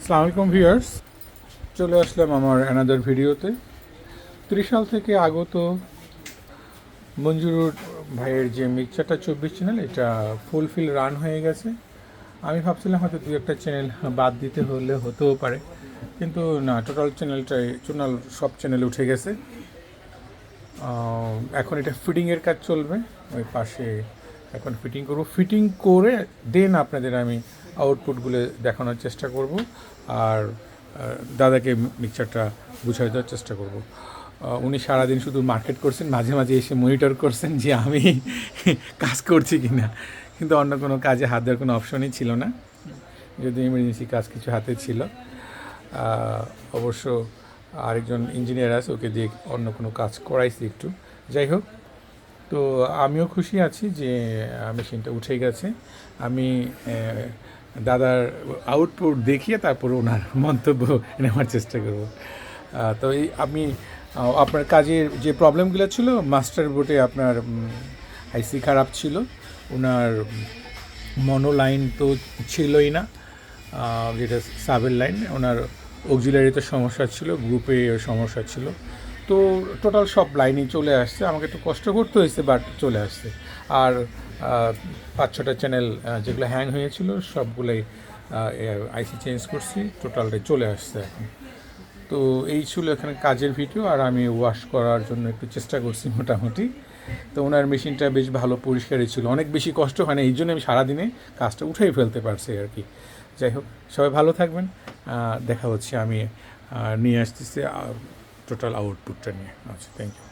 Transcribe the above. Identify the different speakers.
Speaker 1: আসসালামু আলাইকুম ভিউয়ার্স, চলে আসলাম আমার অ্যানাদার ভিডিওতে। ত্রিশাল থেকে আগত মঞ্জুরুর ভাইয়ের যে মিক্সচারটা 24 চ্যানেল, এটা ফুলফিল রান হয়ে গেছে। আমি ভাবছিলাম হয়তো দু একটা চ্যানেল বাদ দিতে হলে হতেও পারে, কিন্তু না, টোটাল সব চ্যানেলে উঠে গেছে। এখন এটা ফিটিংয়ের কাজ চলবে ওই পাশে। এখন ফিটিং করব, ফিটিং করে দেন আপনাদের আমি আউটপুটগুলো দেখানোর চেষ্টা করব, আর দাদাকে মিক্সচারটা বুঝাই দেওয়ার চেষ্টা করব। উনি সারাদিন শুধু মার্কেট করছেন, মাঝে মাঝে এসে মনিটর করছেন যে আমি কাজ করছি কি না, কিন্তু অন্য কোনো কাজে হাত দেওয়ার কোনো অপশনই ছিল না, যদি ইমার্জেন্সি কাজ কিছু হাতে ছিল। অবশ্য আরেকজন ইঞ্জিনিয়ার আছে, ওকে দিয়ে অন্য কোনো কাজ করাইছি একটু। যাই হোক, তো আমিও খুশি আছি যে মেশিনটা উঠে গেছে। আমি দাদার আউটপুট দেখিয়ে তারপর ওনার মন্তব্য নেওয়ার চেষ্টা করব। তো এই আমি আপনার কাজের যে প্রবলেমগুলো ছিল, মাস্টার বোর্ডে আপনার আইসি খারাপ ছিল, ওনার মনো লাইন তো ছিলই না, যেটা সাবের লাইন, ওনার অক্সিলারিতে সমস্যা ছিল, গ্রুপে সমস্যা ছিল। তো টোটাল সব লাইনই চলে আসছে, আমাকে একটু কষ্ট করতে হয়েছে, বাট চলে আসছে। আর 5-6টা চ্যানেল যেগুলো হ্যাং হয়েছিল সবগুলোই আইসি চেঞ্জ করছি, টোটালটাই চলে আসছে এখন। তো এই ছিল এখানে কাজের ভিডিও, আর আমি ওয়াশ করার জন্য একটু চেষ্টা করছি মোটামুটি। তো ওনার মেশিনটা বেশ ভালো পরিষ্কারই ছিল, অনেক বেশি কষ্ট হয় না, এই জন্য আমি সারাদিনে কাজটা উঠেই ফেলতে পারছি আর কি। যাই হোক, সবাই ভালো থাকবেন। দেখা হচ্ছে, আমি নিয়ে আসতেছি টোটাল আউটপুটটা নিয়ে। আচ্ছা, থ্যাংক ইউ।